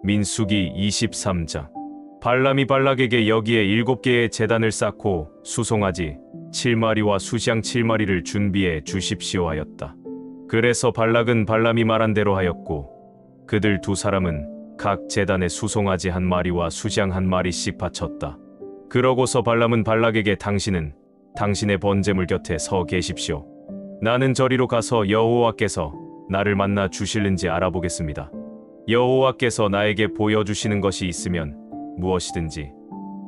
민수기 23장. 발람이 발락에게 여기에 7개의 제단을 쌓고 수송아지 7마리와 수시양 7마리를 준비해 주십시오 하였다. 그래서 발락은 발람이 말한 대로 하였고 그들 두 사람은 각 제단에 수송아지 1마리와 수시양 1마리씩 바쳤다. 그러고서 발람은 발락에게 당신은 당신의 번제물 곁에 서 계십시오. 나는 저리로 가서 여호와께서 나를 만나 주실는지 알아보겠습니다. 여호와께서 나에게 보여주시는 것이 있으면 무엇이든지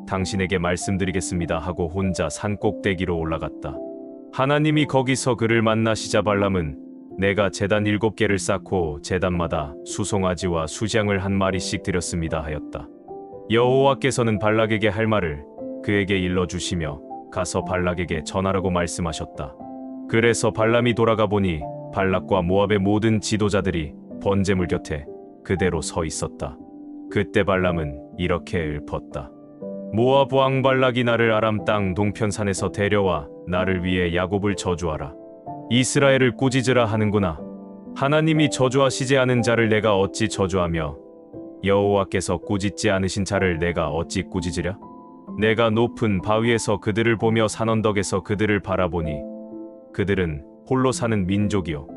당신에게 말씀드리겠습니다 하고 혼자 산 꼭대기로 올라갔다. 하나님이 거기서 그를 만나시자 발람은 내가 제단 7개를 쌓고 제단마다 수송아지와 수장을 1마리씩 드렸습니다 하였다. 여호와께서는 발락에게 할 말을 그에게 일러주시며 가서 발락에게 전하라고 말씀하셨다. 그래서 발람이 돌아가 보니 발락과 모압의 모든 지도자들이 번제물 곁에 그대로 서 있었다. 그때 발람은 이렇게 읊었다. 모압 왕 발락이 나를 아람 땅 동편산에서 데려와 나를 위해 야곱을 저주하라. 이스라엘을 꾸짖으라 하는구나. 하나님이 저주하시지 않은 자를 내가 어찌 저주하며 여호와께서 꾸짖지 않으신 자를 내가 어찌 꾸짖으랴? 내가 높은 바위에서 그들을 보며 산 언덕에서 그들을 바라보니 그들은 홀로 사는 민족이요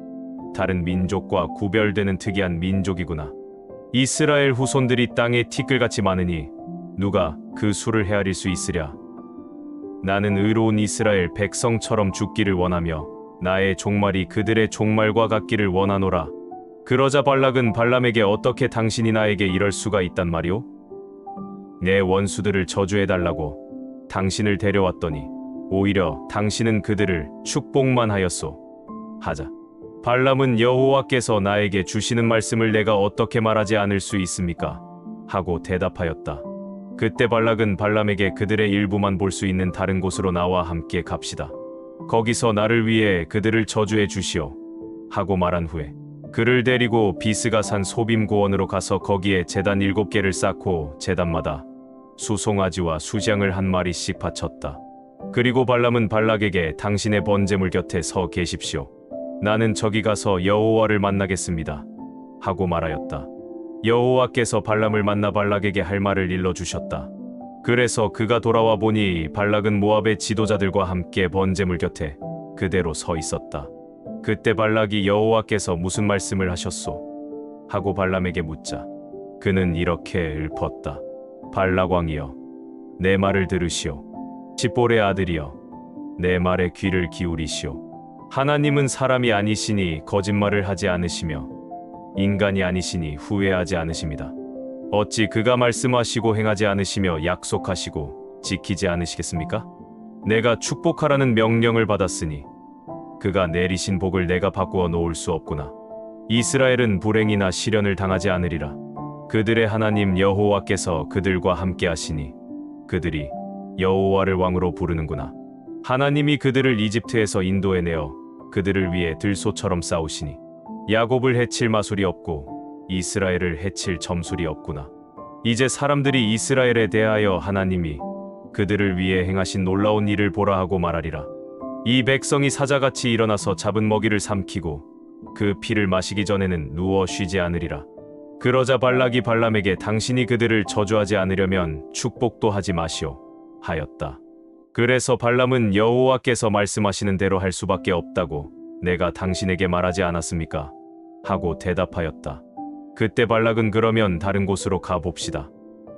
다른 민족과 구별되는 특이한 민족이구나. 이스라엘 후손들이 땅에 티끌같이 많으니 누가 그 수를 헤아릴 수 있으랴. 나는 의로운 이스라엘 백성처럼 죽기를 원하며 나의 종말이 그들의 종말과 같기를 원하노라. 그러자 발락은 발람에게 어떻게 당신이 나에게 이럴 수가 있단 말이오? 내 원수들을 저주해달라고 당신을 데려왔더니 오히려 당신은 그들을 축복만 하였소. 하자. 발람은 여호와께서 나에게 주시는 말씀을 내가 어떻게 말하지 않을 수 있습니까? 하고 대답하였다. 그때 발락은 발람에게 그들의 일부만 볼 수 있는 다른 곳으로 나와 함께 갑시다. 거기서 나를 위해 그들을 저주해 주시오. 하고 말한 후에 그를 데리고 비스가 산 소빔 고원으로 가서 거기에 제단 7개를 쌓고 제단마다 수송아지와 수장을 1마리씩 바쳤다. 그리고 발람은 발락에게 당신의 번제물 곁에 서 계십시오. 나는 저기 가서 여호와를 만나겠습니다. 하고 말하였다. 여호와께서 발람을 만나 발락에게 할 말을 일러주셨다. 그래서 그가 돌아와 보니 발락은 모압의 지도자들과 함께 번제물 곁에 그대로 서 있었다. 그때 발락이 여호와께서 무슨 말씀을 하셨소? 하고 발람에게 묻자 그는 이렇게 읊었다. 발락 왕이여 내 말을 들으시오. 칩볼의 아들이여 내 말에 귀를 기울이시오. 하나님은 사람이 아니시니 거짓말을 하지 않으시며 인간이 아니시니 후회하지 않으십니다. 어찌 그가 말씀하시고 행하지 않으시며 약속하시고 지키지 않으시겠습니까? 내가 축복하라는 명령을 받았으니 그가 내리신 복을 내가 바꾸어 놓을 수 없구나. 이스라엘은 불행이나 시련을 당하지 않으리라. 그들의 하나님 여호와께서 그들과 함께 하시니 그들이 여호와를 왕으로 부르는구나. 하나님이 그들을 이집트에서 인도해내어 그들을 위해 들소처럼 싸우시니 야곱을 해칠 마술이 없고 이스라엘을 해칠 점술이 없구나. 이제 사람들이 이스라엘에 대하여 하나님이 그들을 위해 행하신 놀라운 일을 보라 하고 말하리라. 이 백성이 사자같이 일어나서 잡은 먹이를 삼키고 그 피를 마시기 전에는 누워 쉬지 않으리라. 그러자 발락이 발람에게 당신이 그들을 저주하지 않으려면 축복도 하지 마시오 하였다. 그래서 발람은 여호와께서 말씀하시는 대로 할 수밖에 없다고 내가 당신에게 말하지 않았습니까? 하고 대답하였다. 그때 발락은 그러면 다른 곳으로 가봅시다.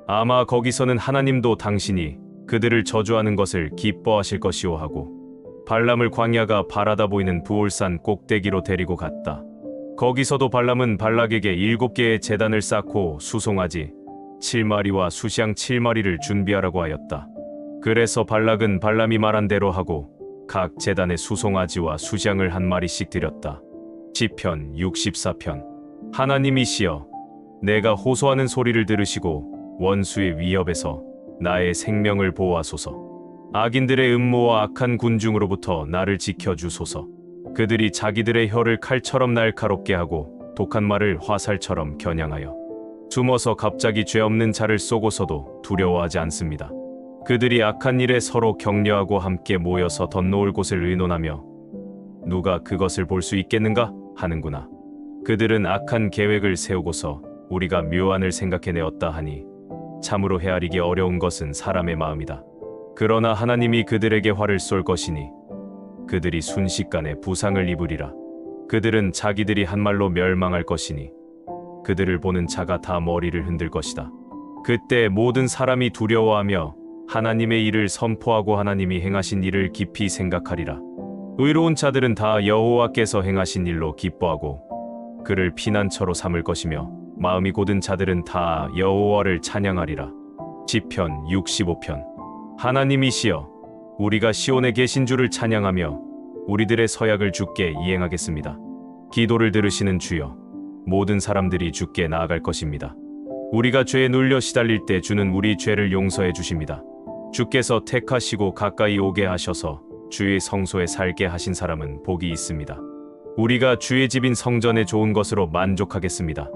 아마 거기서는 하나님도 당신이 그들을 저주하는 것을 기뻐하실 것이오 하고 발람을 광야가 바라다 보이는 부올산 꼭대기로 데리고 갔다. 거기서도 발람은 발락에게 7개의 제단을 쌓고 수송아지 7마리와 수시양 7마리를 준비하라고 하였다. 그래서 발락은 발람이 말한 대로 하고 각 제단에 수송아지와 수장을 1마리씩 드렸다. 시편 64편. 하나님이시여 내가 호소하는 소리를 들으시고 원수의 위협에서 나의 생명을 보호하소서. 악인들의 음모와 악한 군중으로부터 나를 지켜주소서. 그들이 자기들의 혀를 칼처럼 날카롭게 하고 독한 말을 화살처럼 겨냥하여 숨어서 갑자기 죄 없는 자를 쏘고서도 두려워하지 않습니다. 그들이 악한 일에 서로 격려하고 함께 모여서 덧놓을 곳을 의논하며 누가 그것을 볼 수 있겠는가 하는구나. 그들은 악한 계획을 세우고서 우리가 묘안을 생각해내었다 하니 참으로 헤아리기 어려운 것은 사람의 마음이다. 그러나 하나님이 그들에게 화를 쏠 것이니 그들이 순식간에 부상을 입으리라. 그들은 자기들이 한 말로 멸망할 것이니 그들을 보는 자가 다 머리를 흔들 것이다. 그때 모든 사람이 두려워하며 하나님의 일을 선포하고 하나님이 행하신 일을 깊이 생각하리라. 의로운 자들은 다 여호와께서 행하신 일로 기뻐하고 그를 피난처로 삼을 것이며 마음이 곧은 자들은 다 여호와를 찬양하리라. 시편 65편. 하나님이시여, 우리가 시온에 계신 주를 찬양하며 우리들의 서약을 주께 이행하겠습니다. 기도를 들으시는 주여, 모든 사람들이 주께 나아갈 것입니다. 우리가 죄에 눌려 시달릴 때 주는 우리 죄를 용서해 주십니다. 주께서 택하시고 가까이 오게 하셔서 주의 성소에 살게 하신 사람은 복이 있습니다. 우리가 주의 집인 성전에 좋은 것으로 만족하겠습니다.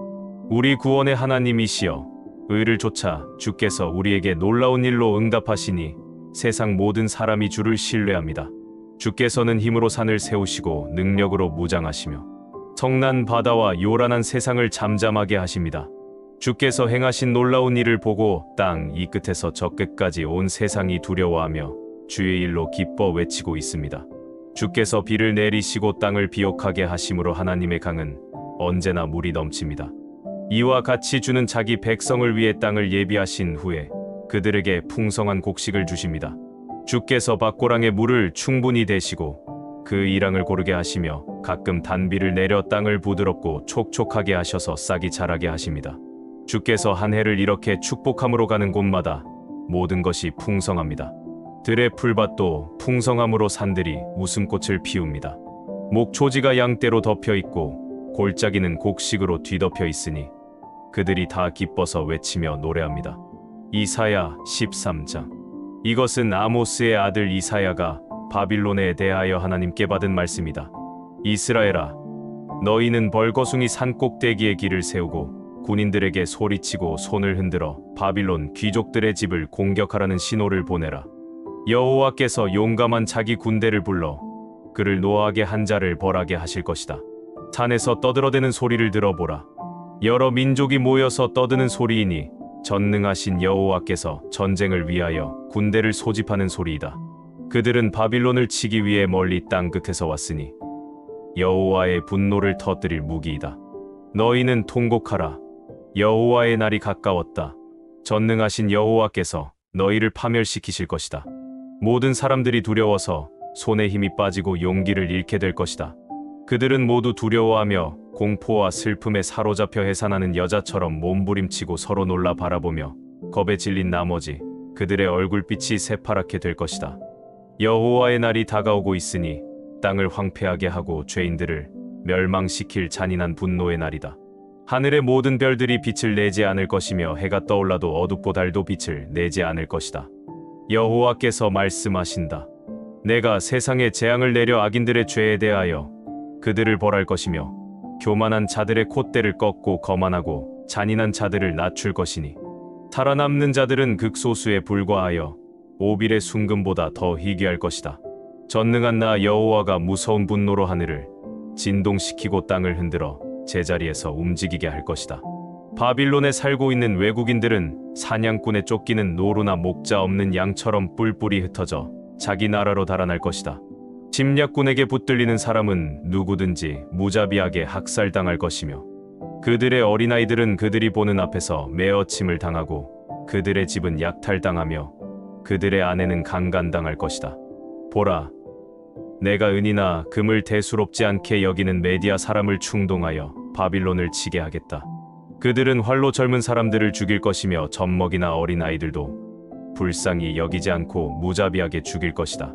우리 구원의 하나님이시여, 의를 좇아 주께서 우리에게 놀라운 일로 응답하시니 세상 모든 사람이 주를 신뢰합니다. 주께서는 힘으로 산을 세우시고 능력으로 무장하시며 성난 바다와 요란한 세상을 잠잠하게 하십니다. 주께서 행하신 놀라운 일을 보고 땅 이 끝에서 저 끝까지 온 세상이 두려워하며 주의 일로 기뻐 외치고 있습니다. 주께서 비를 내리시고 땅을 비옥하게 하심으로 하나님의 강은 언제나 물이 넘칩니다. 이와 같이 주는 자기 백성을 위해 땅을 예비하신 후에 그들에게 풍성한 곡식을 주십니다. 주께서 밭고랑의 물을 충분히 대시고 그 이랑을 고르게 하시며 가끔 단비를 내려 땅을 부드럽고 촉촉하게 하셔서 싹이 자라게 하십니다. 주께서 한 해를 이렇게 축복함으로 가는 곳마다 모든 것이 풍성합니다. 들의 풀밭도 풍성함으로 산들이 웃음꽃을 피웁니다. 목초지가 양떼로 덮여 있고 골짜기는 곡식으로 뒤덮여 있으니 그들이 다 기뻐서 외치며 노래합니다. 이사야 13장. 이것은 아모스의 아들 이사야가 바빌론에 대하여 하나님께 받은 말씀이다. 이스라엘아, 너희는 벌거숭이 산 꼭대기에 길을 세우고 군인들에게 소리치고 손을 흔들어 바빌론 귀족들의 집을 공격하라는 신호를 보내라. 여호와께서 용감한 자기 군대를 불러 그를 노하게 한 자를 벌하게 하실 것이다. 산에서 떠들어대는 소리를 들어보라. 여러 민족이 모여서 떠드는 소리이니 전능하신 여호와께서 전쟁을 위하여 군대를 소집하는 소리이다. 그들은 바빌론을 치기 위해 멀리 땅 끝에서 왔으니 여호와의 분노를 터뜨릴 무기이다. 너희는 통곡하라. 여호와의 날이 가까웠다. 전능하신 여호와께서 너희를 파멸시키실 것이다. 모든 사람들이 두려워서 손에 힘이 빠지고 용기를 잃게 될 것이다. 그들은 모두 두려워하며 공포와 슬픔에 사로잡혀 해산하는 여자처럼 몸부림치고 서로 놀라 바라보며 겁에 질린 나머지 그들의 얼굴빛이 새파랗게 될 것이다. 여호와의 날이 다가오고 있으니 땅을 황폐하게 하고 죄인들을 멸망시킬 잔인한 분노의 날이다. 하늘의 모든 별들이 빛을 내지 않을 것이며 해가 떠올라도 어둡고 달도 빛을 내지 않을 것이다. 여호와께서 말씀하신다. 내가 세상에 재앙을 내려 악인들의 죄에 대하여 그들을 벌할 것이며 교만한 자들의 콧대를 꺾고 거만하고 잔인한 자들을 낮출 것이니 살아남는 자들은 극소수에 불과하여 오빌의 순금보다 더 희귀할 것이다. 전능한 나 여호와가 무서운 분노로 하늘을 진동시키고 땅을 흔들어 제자리에서 움직이게 할 것이다. 바빌론에 살고 있는 외국인들은 사냥꾼에 쫓기는 노루나 목자 없는 양처럼 뿔뿔이 흩어져 자기 나라로 달아날 것이다. 침략군에게 붙들리는 사람은 누구든지 무자비하게 학살당할 것이며 그들의 어린아이들은 그들이 보는 앞에서 매어침을 당하고 그들의 집은 약탈당하며 그들의 아내는 강간당할 것이다. 보라, 내가 은이나 금을 대수롭지 않게 여기는 메디아 사람을 충동하여 바빌론을 치게 하겠다. 그들은 활로 젊은 사람들을 죽일 것이며 젖먹이나 어린아이들도 불쌍히 여기지 않고 무자비하게 죽일 것이다.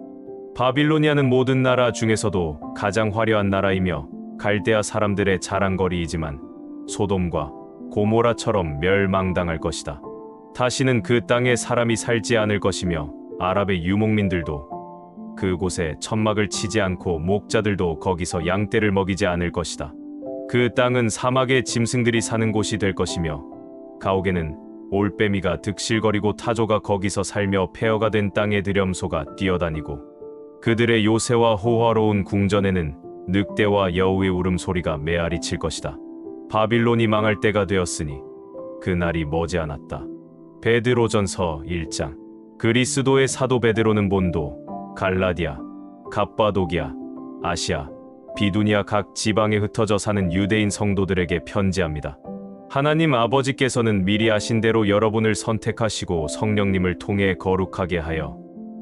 바빌로니아는 모든 나라 중에서도 가장 화려한 나라이며 갈대아 사람들의 자랑거리이지만 소돔과 고모라처럼 멸망당할 것이다. 다시는 그 땅에 사람이 살지 않을 것이며 아랍의 유목민들도 그곳에 천막을 치지 않고 목자들도 거기서 양떼를 먹이지 않을 것이다. 그 땅은 사막의 짐승들이 사는 곳이 될 것이며 가옥에는 올빼미가 득실거리고 타조가 거기서 살며 폐허가 된 땅에 들염소가 뛰어다니고 그들의 요새와 호화로운 궁전에는 늑대와 여우의 울음소리가 메아리칠 것이다. 바빌론이 망할 때가 되었으니 그날이 머지않았다. 베드로전서 1장. 그리스도의 사도 베드로는 본도, 갈라디아, 갑바도기아, 아시아, 비두니아 각 지방에 흩어져 사는 유대인 성도들에게 편지합니다. 하나님 아버지께서는 미리 아신 대로 여러분을 선택하시고 성령님을 통해 거룩하게 하여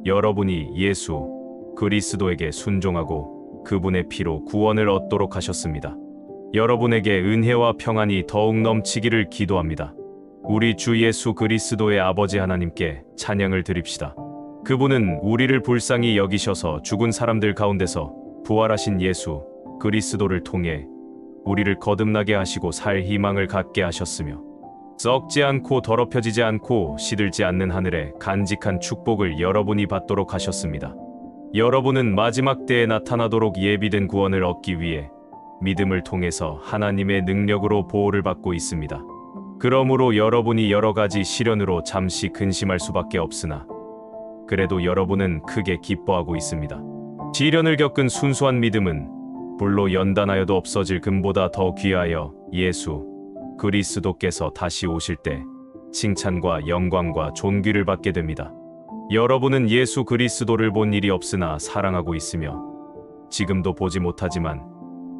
여러분이 예수 그리스도에게 순종하고 그분의 피로 구원을 얻도록 하셨습니다. 여러분에게 은혜와 평안이 더욱 넘치기를 기도합니다. 우리 주 예수 그리스도의 아버지 하나님께 찬양을 드립시다. 그분은 우리를 불쌍히 여기셔서 죽은 사람들 가운데서 부활하신 예수 그리스도를 통해 우리를 거듭나게 하시고 살 희망을 갖게 하셨으며 썩지 않고 더럽혀지지 않고 시들지 않는 하늘의 간직한 축복을 여러분이 받도록 하셨습니다. 여러분은 마지막 때에 나타나도록 예비된 구원을 얻기 위해 믿음을 통해서 하나님의 능력으로 보호를 받고 있습니다. 그러므로 여러분이 여러 가지 시련으로 잠시 근심할 수밖에 없으나 그래도 여러분은 크게 기뻐하고 있습니다. 시련을 겪은 순수한 믿음은 불로 연단하여도 없어질 금보다 더 귀하여 예수 그리스도께서 다시 오실 때 칭찬과 영광과 존귀를 받게 됩니다. 여러분은 예수 그리스도를 본 일이 없으나 사랑하고 있으며 지금도 보지 못하지만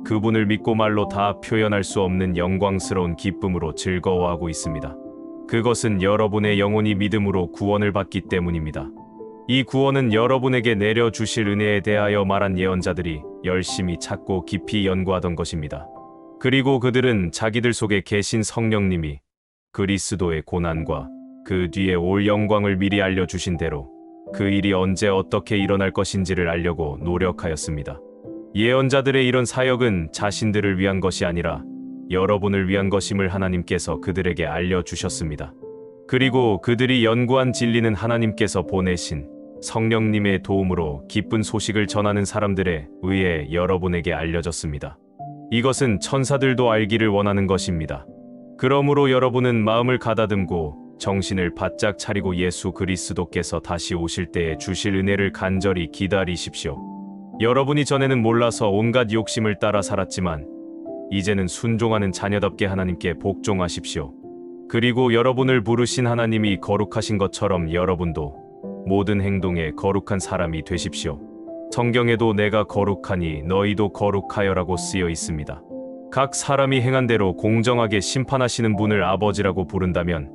그분을 믿고 말로 다 표현할 수 없는 영광스러운 기쁨으로 즐거워하고 있습니다. 그것은 여러분의 영혼이 믿음으로 구원을 받기 때문입니다. 이 구원은 여러분에게 내려주실 은혜에 대하여 말한 예언자들이 열심히 찾고 깊이 연구하던 것입니다. 그리고 그들은 자기들 속에 계신 성령님이 그리스도의 고난과 그 뒤에 올 영광을 미리 알려주신 대로 그 일이 언제 어떻게 일어날 것인지를 알려고 노력하였습니다. 예언자들의 이런 사역은 자신들을 위한 것이 아니라 여러분을 위한 것임을 하나님께서 그들에게 알려주셨습니다. 그리고 그들이 연구한 진리는 하나님께서 보내신 성령님의 도움으로 기쁜 소식을 전하는 사람들에 의해 여러분에게 알려졌습니다. 이것은 천사들도 알기를 원하는 것입니다. 그러므로 여러분은 마음을 가다듬고 정신을 바짝 차리고 예수 그리스도께서 다시 오실 때에 주실 은혜를 간절히 기다리십시오. 여러분이 전에는 몰라서 온갖 욕심을 따라 살았지만 이제는 순종하는 자녀답게 하나님께 복종하십시오. 그리고 여러분을 부르신 하나님이 거룩하신 것처럼 여러분도 모든 행동에 거룩한 사람이 되십시오. 성경에도 내가 거룩하니 너희도 거룩하여라고 쓰여 있습니다. 각 사람이 행한 대로 공정하게 심판하시는 분을 아버지라고 부른다면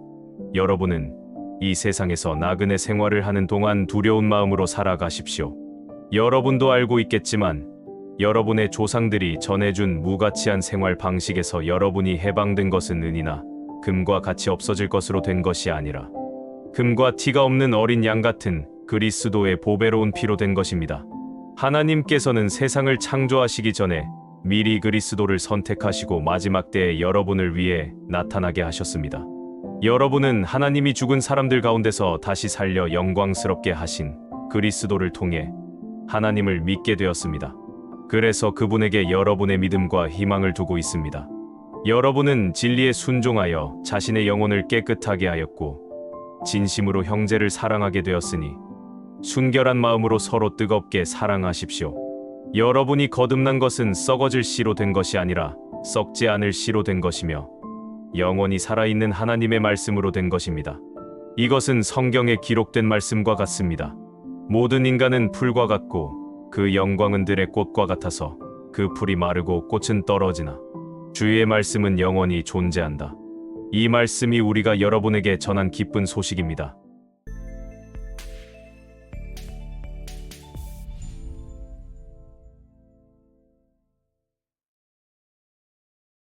여러분은 이 세상에서 나그네 생활을 하는 동안 두려운 마음으로 살아가십시오. 여러분도 알고 있겠지만 여러분의 조상들이 전해준 무가치한 생활 방식에서 여러분이 해방된 것은 은이나 금과 같이 없어질 것으로 된 것이 아니라 금과 티가 없는 어린 양 같은 그리스도의 보배로운 피로 된 것입니다. 하나님께서는 세상을 창조하시기 전에 미리 그리스도를 선택하시고 마지막 때에 여러분을 위해 나타나게 하셨습니다. 여러분은 하나님이 죽은 사람들 가운데서 다시 살려 영광스럽게 하신 그리스도를 통해 하나님을 믿게 되었습니다. 그래서 그분에게 여러분의 믿음과 희망을 두고 있습니다. 여러분은 진리에 순종하여 자신의 영혼을 깨끗하게 하였고 진심으로 형제를 사랑하게 되었으니 순결한 마음으로 서로 뜨겁게 사랑하십시오. 여러분이 거듭난 것은 썩어질 씨로 된 것이 아니라 썩지 않을 씨로 된 것이며 영원히 살아있는 하나님의 말씀으로 된 것입니다. 이것은 성경에 기록된 말씀과 같습니다. 모든 인간은 풀과 같고 그 영광은 들의 꽃과 같아서 그 풀이 마르고 꽃은 떨어지나 주의 말씀은 영원히 존재한다. 이 말씀이 우리가 여러분에게 전한 기쁜 소식입니다.